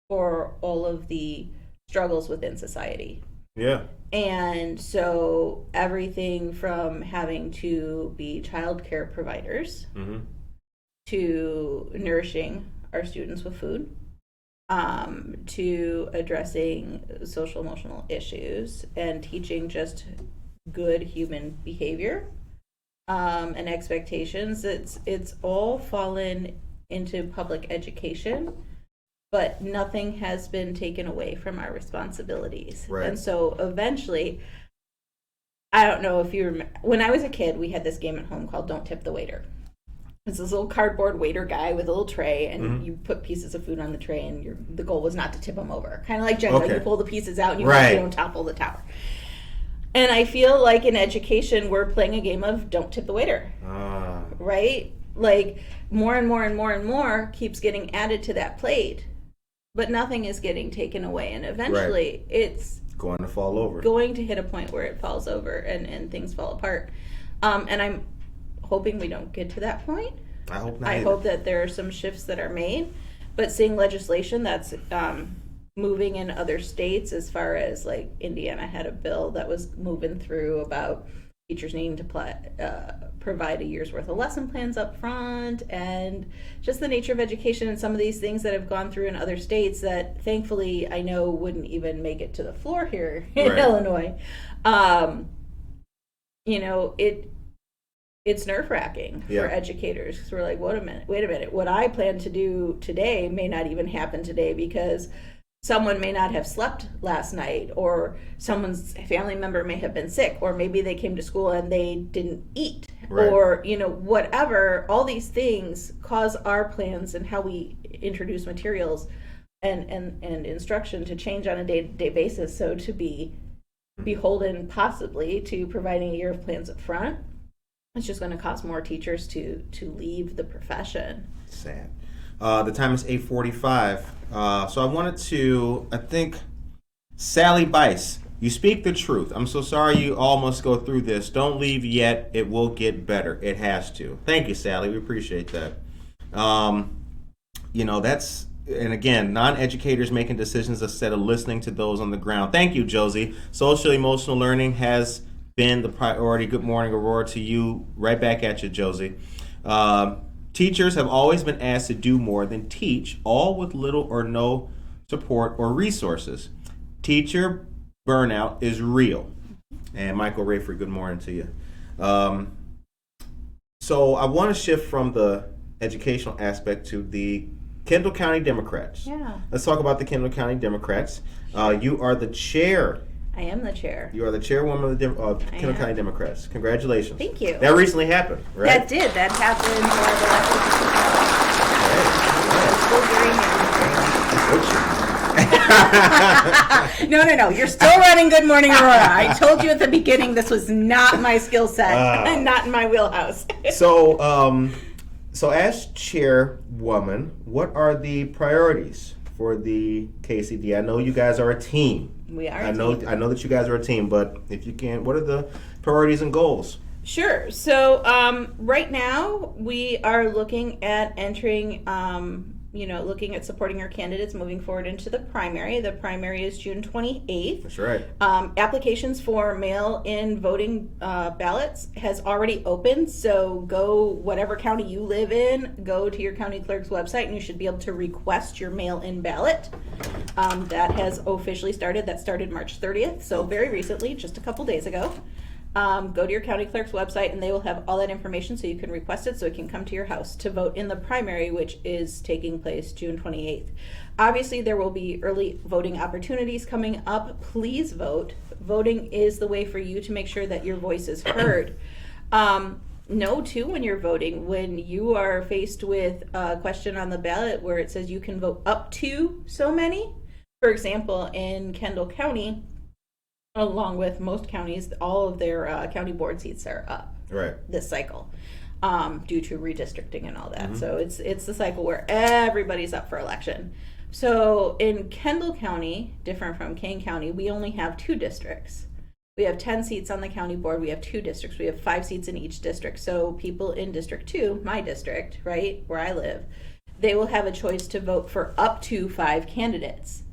for all of the struggles within society. Yeah. And so everything from having to be childcare providers to nourishing our students with food, to addressing social emotional issues and teaching just good human behavior and expectations. It's all fallen into public education, but nothing has been taken away from our responsibilities. Right. And so eventually, I don't know if you remember, when I was a kid, we had this game at home called Don't Tip the Waiter. It's this little cardboard waiter guy with a little tray, and you put pieces of food on the tray, and the goal was not to tip them over. Kind of like Jenga, you pull the pieces out, and you hope you don't topple the tower. And I feel like in education, we're playing a game of don't tip the waiter, right? Like more and more and more and more keeps getting added to that plate, but nothing is getting taken away. And eventually it's going to fall over, going to hit a point where it falls over and things fall apart. And I'm hoping we don't get to that point. I hope not. I hope that there are some shifts that are made, but seeing legislation that's moving in other states, as far as like Indiana had a bill that was moving through about teachers needing to provide a year's worth of lesson plans up front, and just the nature of education and some of these things that have gone through in other states that thankfully I know wouldn't even make it to the floor here in Illinois. It's nerve-wracking for educators, because we're like, wait a minute, what I plan to do today may not even happen today, because someone may not have slept last night, or someone's family member may have been sick, or maybe they came to school and they didn't eat, or whatever. All these things cause our plans and how we introduce materials and instruction to change on a day-to-day basis. So to be beholden possibly to providing a year of plans up front, it's just going to cause more teachers to leave the profession. Sad. The time is 8:45. So I think, Sally Bice, you speak the truth. I'm so sorry you all must go through this. Don't leave yet. It will get better. It has to. Thank you, Sally. We appreciate that. And again, non-educators making decisions instead of listening to those on the ground. Thank you, Josie. Social emotional learning has been the priority. Good morning, Aurora, to you. Right back at you, Josie. Teachers have always been asked to do more than teach, all with little or no support or resources. Teacher burnout is real. And Michael Rayford, good morning to you. So I want to shift from the educational aspect to the Kendall County Democrats. Yeah. Let's talk about the Kendall County Democrats. You are the chair. I am the chair. You are the chairwoman of the Kendall County Democrats. Congratulations. Thank you. That recently happened, right? That did. That happened. No. You're still running Good Morning Aurora. I told you at the beginning this was not my skill set and not in my wheelhouse. So as chairwoman, what are the priorities for the KCD? I know you guys are a team. We are. I know that you guys are a team, but if you can, what are the priorities and goals? Sure. So right now we are looking at entering, looking at supporting our candidates moving forward into the primary. The primary is June 28th. That's right. Applications for mail-in voting ballots has already opened. So go whatever county you live in, go to your county clerk's website, and you should be able to request your mail-in ballot. That has officially started. That started March 30th. So very recently, just a couple days ago. Go to your county clerk's website and they will have all that information so you can request it so it can come to your house to vote in the primary, which is taking place June 28th. Obviously, there will be early voting opportunities coming up. Please vote. Voting is the way for you to make sure that your voice is heard. Know, too, when you're voting, when you are faced with a question on the ballot where it says you can vote up to so many. For example, in Kendall County, along with most counties, all of their county board seats are up this cycle due to redistricting and all that. Mm-hmm. So it's the cycle where everybody's up for election. So in Kendall County, different from Kane County, we only have 2 districts. We have 10 seats on the county board. We have 2 districts. We have 5 seats in each district. So people in District 2, my district, right, where I live, they will have a choice to vote for up to 5 candidates.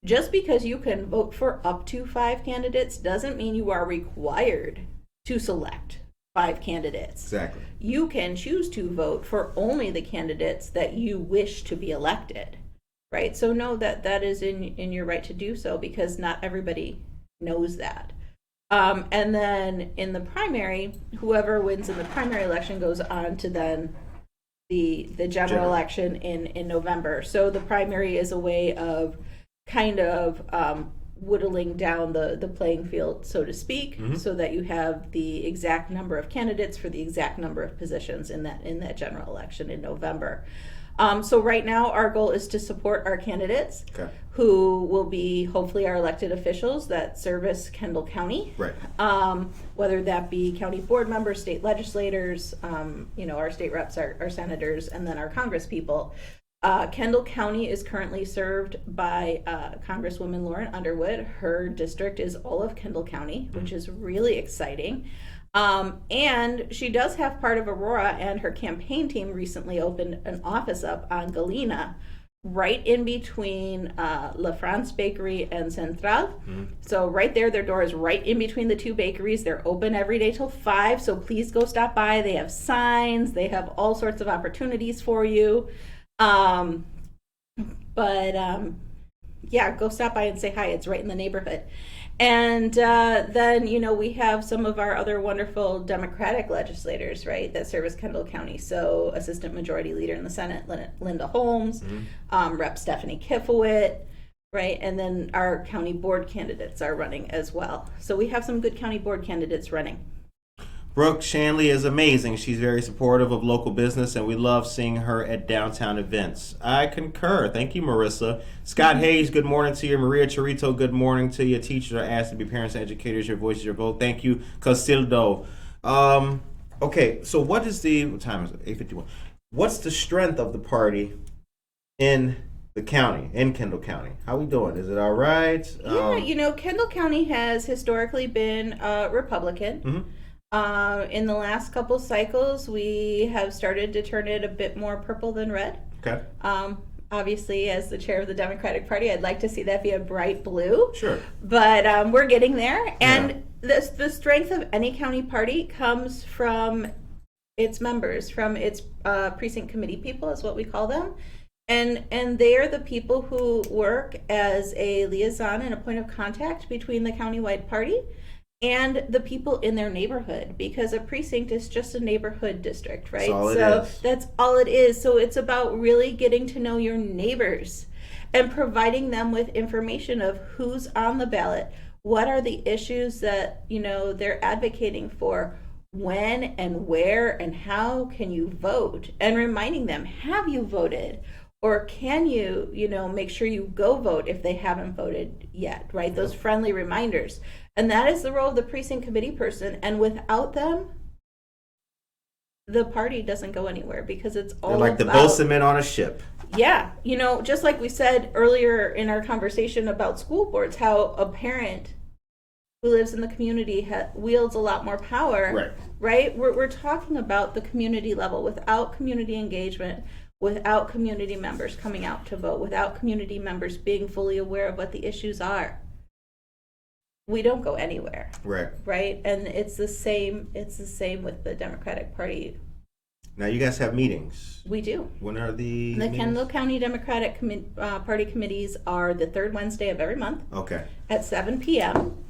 Just because you can vote for up to 5 candidates doesn't mean you are required to select 5 candidates. Exactly. You can choose to vote for only the candidates that you wish to be elected, right? So know that that is in your right to do so because not everybody knows that. And then in the primary, whoever wins in the primary election goes on to then the general election in November. So the primary is a way of kind of whittling down the playing field, so to speak, so that you have the exact number of candidates for the exact number of positions in that general election in November. So right now our goal is to support our candidates who will be hopefully our elected officials that service Kendall County, whether that be county board members, state legislators, our state reps, our senators, and then our Congress people. Kendall County is currently served by Congresswoman Lauren Underwood. Her district is all of Kendall County, which is really exciting. And she does have part of Aurora, and her campaign team recently opened an office up on Galena, right in between La France Bakery and Central. So right there, their door is right in between the 2 bakeries. They're open every day till 5, so please go stop by. They have signs. They have all sorts of opportunities for you. Go stop by and say hi. It's right in the neighborhood. And then, we have some of our other wonderful Democratic legislators, right, that service Kendall County. So Assistant Majority Leader in the Senate, Linda Holmes, Rep. Stephanie Kifowit, right, and then our county board candidates are running as well. So we have some good county board candidates running. Brooke Shanley is amazing. She's very supportive of local business, and we love seeing her at downtown events. I concur. Thank you, Marissa. Scott Hayes, good morning to you. Maria Chirito, good morning to you. Teachers are asked to be parents and educators. Your voice is your vote. Thank you, Casildo. Okay, so what time is it? 8:51. What's the strength of the party in the county, in Kendall County? How we doing? Is it all right? Kendall County has historically been Republican. In the last couple cycles, we have started to turn it a bit more purple than red. Okay. Obviously, as the chair of the Democratic Party, I'd like to see that be a bright blue. Sure. But we're getting there. And the strength of any county party comes from its members, from its precinct committee people, is what we call them. And they are the people who work as a liaison and a point of contact between the countywide party and the people in their neighborhood, because a precinct is just a neighborhood district, right? That's all it is. So it's about really getting to know your neighbors and providing them with information of who's on the ballot, what are the issues that, you know, they're advocating for, when and where and how can you vote, and reminding them, have you voted? Or can you, you know, make sure you go vote if they haven't voted yet, right? Those friendly reminders. And that is the role of the precinct committee person. And without them, the party doesn't go anywhere, because it's all they're like the bosun on a ship. Yeah. You know, just like we said earlier in our conversation about school boards, how a parent who lives in the community wields a lot more power, right? We're talking about the community level. Without community engagement, without community members coming out to vote, without community members being fully aware of what the issues are, we don't go anywhere. Right? And it's the same with the Democratic Party. Now you guys have meetings. We do. When are the Kendall County Democratic Party committees are the third Wednesday of every month. Okay. At 7 p.m.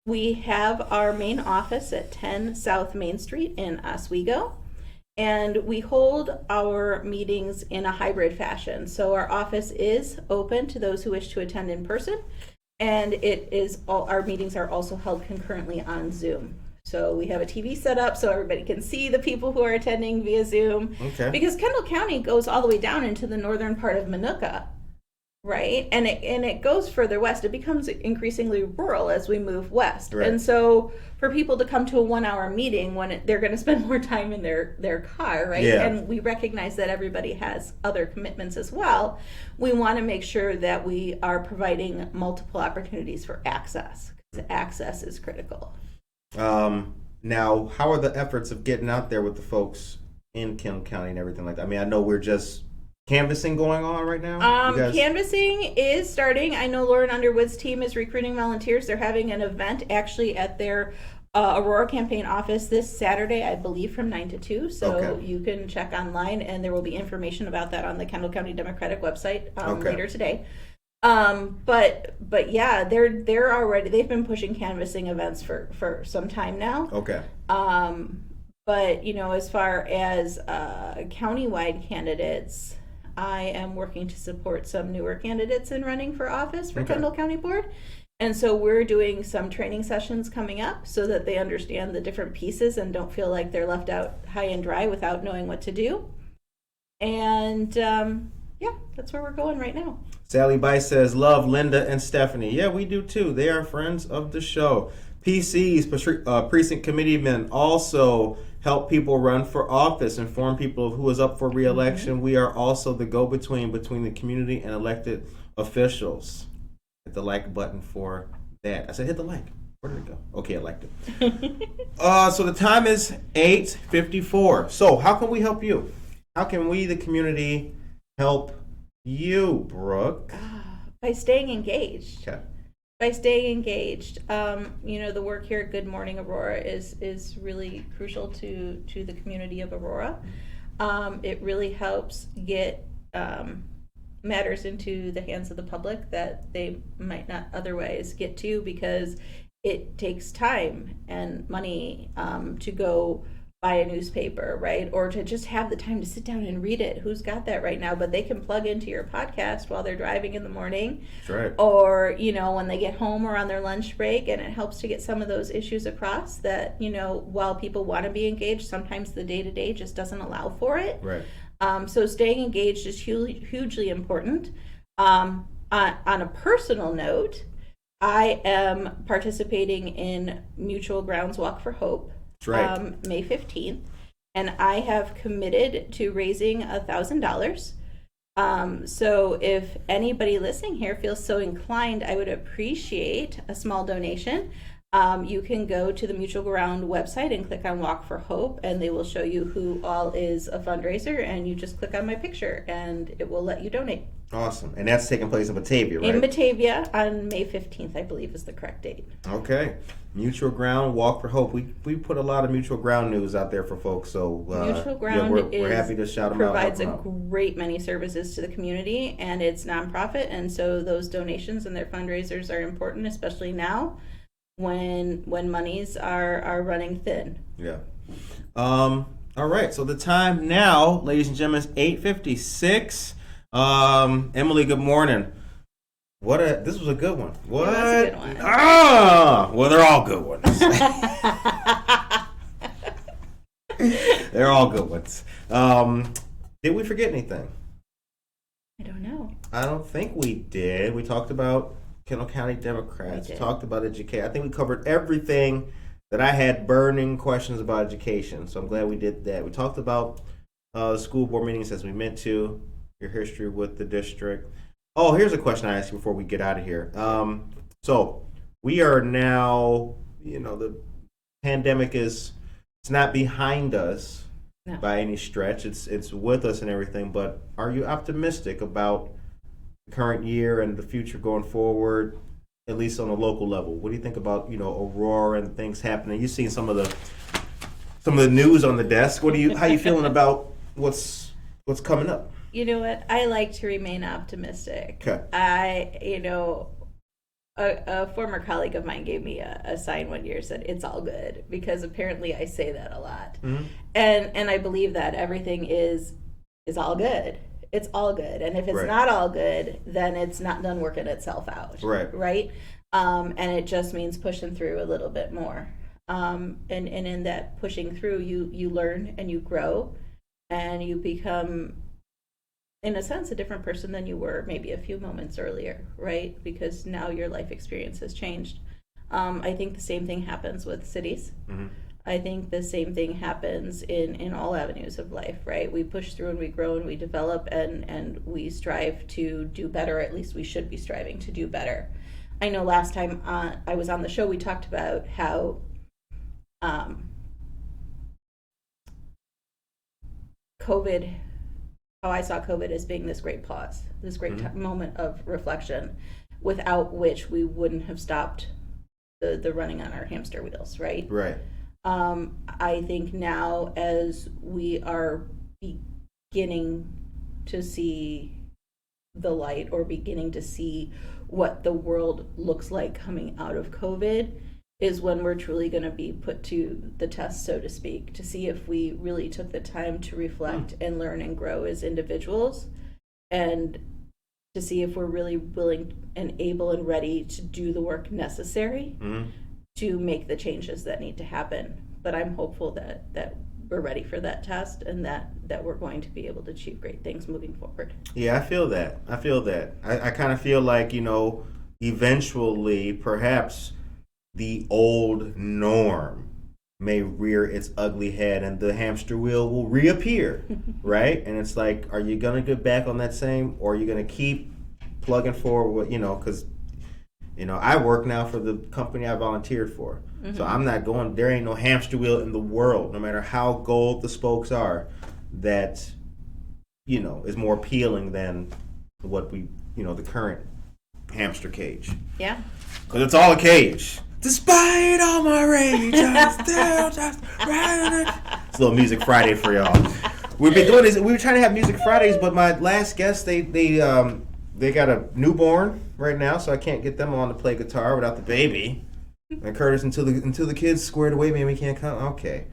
We have our main office at 10 South Main Street in Oswego. And we hold our meetings in a hybrid fashion. So our office is open to those who wish to attend in person. And our meetings are also held concurrently on Zoom. So we have a TV set up so everybody can see the people who are attending via Zoom. Okay. Because Kendall County goes all the way down into the northern part of Minooka, right? And it goes further west. It becomes increasingly rural as we move west. Right. And so for people to come to a 1-hour meeting when they're going to spend more time in their car, right? Yeah. And we recognize that everybody has other commitments as well. We want to make sure that we are providing multiple opportunities for access, because access is critical. Now, how are the efforts of getting out there with the folks in Kendall County and everything like that? I mean, I know we're just canvassing going on right now. Canvassing is starting. I know Lauren Underwood's team is recruiting volunteers. They're having an event actually at their Aurora campaign office this Saturday, I believe, from 9 to 2. So you can check online, and there will be information about that on the Kendall County Democratic website later today. But yeah, they're already, they've been pushing canvassing events for some time now. Okay. But you know, as far as countywide candidates, I am working to support some newer candidates in running for office for Kendall County Board. And so we're doing some training sessions coming up so that they understand the different pieces and don't feel like they're left out high and dry without knowing what to do. And yeah, that's where we're going right now. Sally Bice says, love Linda and Stephanie. Yeah, we do too. They are friends of the show. PC's, precinct committeemen, also help people run for office, inform people of who is up for re-election. We are also the go-between between the community and elected officials. Hit the like button for that. I said hit the like. Where did it go? Okay, I liked it. So the time is 8:54. So how can we help you? How can we, the community, help you, Brooke? By staying engaged. Okay. By staying engaged, you know, the work here at Good Morning Aurora is really crucial to the community of Aurora. It really helps get matters into the hands of the public that they might not otherwise get to, because it takes time and money to go buy a newspaper, right? Or to just have the time to sit down and read it. Who's got that right now? But they can plug into your podcast while they're driving in the morning. That's right. Or, you know, when they get home or on their lunch break, and it helps to get some of those issues across that, you know, while people want to be engaged, sometimes the day-to-day just doesn't allow for it. Right. So staying engaged is hugely important. On a personal note, I am participating in Mutual Grounds Walk for Hope. That's right. May 15th, and I have committed to raising $1,000. So if anybody listening here feels so inclined, I would appreciate a small donation. You can go to the Mutual Ground website and click on Walk for Hope, and they will show you who all is a fundraiser, and you just click on my picture, and it will let you donate. Awesome. And that's taking place in Batavia, right? In Batavia on May 15th, I believe is the correct date. Okay. Mutual Ground, Walk for Hope. We put a lot of Mutual Ground news out there for folks, so Mutual Ground we're happy to shout them provides out. a great many services to the community, and it's nonprofit, and so those donations and their fundraisers are important, especially now when monies are running thin. Yeah. All right. So the time now, ladies and gentlemen, is 8:56. Emily, good morning. This was a good one. What? It was a good one. Well, they're all good ones. They're all good ones. Did we forget anything? I don't know. I don't think we did. We talked about Kendall County Democrats. We talked about education. I think we covered everything that I had burning questions about education. So I'm glad we did that. We talked about school board meetings as we meant to, your history with the district. Oh, here's a question I asked you before we get out of here. So we are now, the pandemic it's not behind us by any stretch. It's with us and everything. But are you optimistic about the current year and the future going forward, at least on a local level? What do you think about, Aurora and things happening? You've seen some of the news on the desk. How you feeling about what's coming up? You know what? I like to remain optimistic. Okay. A former colleague of mine gave me a sign one year, said it's all good, because apparently I say that a lot. Mm-hmm. And I believe that everything is all good. It's all good. And if it's not all good, then it's not done working itself out. Right? And it just means pushing through a little bit more. And in that pushing through, you learn and you grow and you become, in a sense, a different person than you were maybe a few moments earlier, right? Because now your life experience has changed. I think the same thing happens with cities. Mm-hmm. I think the same thing happens in all avenues of life, right? We push through and we grow and we develop and we strive to do better. At least we should be striving to do better. I know last time I was on the show, we talked about how COVID, how I saw COVID as being this great pause, this great moment of reflection, without which we wouldn't have stopped the running on our hamster wheels, right? Right. I think now, as we are beginning to see the light, or beginning to see what the world looks like coming out of COVID, is when we're truly going to be put to the test, so to speak, to see if we really took the time to reflect and learn and grow as individuals, and to see if we're really willing and able and ready to do the work necessary to make the changes that need to happen. But I'm hopeful that we're ready for that test, and that we're going to be able to achieve great things moving forward. Yeah, I feel that. I kind of feel like, eventually, perhaps the old norm may rear its ugly head and the hamster wheel will reappear, right? And it's like, are you going to get back on that same, or are you going to keep plugging forward, because, I work now for the company I volunteered for. Mm-hmm. So I'm not going, there ain't no hamster wheel in the world, no matter how gold the spokes are, that, is more appealing than what we, the current hamster cage. Yeah. Because it's all a cage. Despite all my rage, I'm still just riding it. It's a little Music Friday for y'all. We've been doing this. We were trying to have Music Fridays, but my last guest, they got a newborn right now, so I can't get them on to play guitar without the baby. And Curtis, until the kids squared away, man, we can't come. Okay.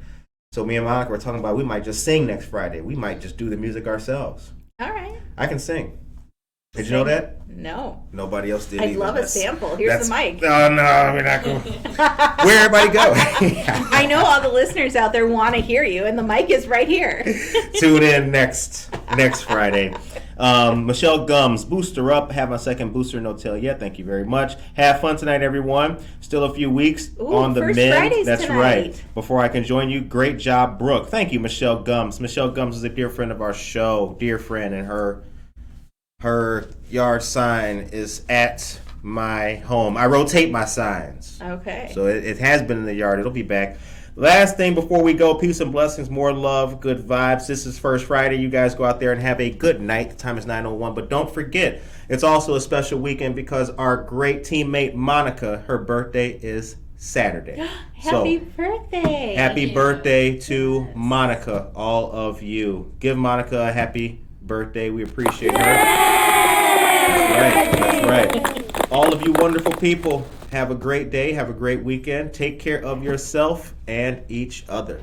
So me and Monica were talking about we might just sing next Friday. We might just do the music ourselves. All right. I can sing. Did you know that? No. Nobody else did I'd either. love a sample. Here's the mic. Oh, no, we're not going. Where everybody go? I know all the listeners out there want to hear you, and the mic is right here. Tune in next Friday. Michelle Gums, booster up. Have my second booster, no tail yet. Thank you very much. Have fun tonight, everyone. Still a few weeks on the first men. Fridays That's tonight. Right. Before I can join you, great job, Brooke. Thank you, Michelle Gums. Michelle Gums is a dear friend of our show, dear friend, and her yard sign is at my home. I rotate my signs. Okay. So it has been in the yard. It'll be back. Last thing before we go, peace and blessings, more love, good vibes. This is First Friday. You guys go out there and have a good night. The time is 9:01. But don't forget, it's also a special weekend because our great teammate Monica, her birthday is Saturday. Happy birthday. Happy birthday to Monica, all of you. Give Monica a happy birthday. We appreciate her. That's right. All of you wonderful people, have a great day. Have a great weekend. Take care of yourself and each other.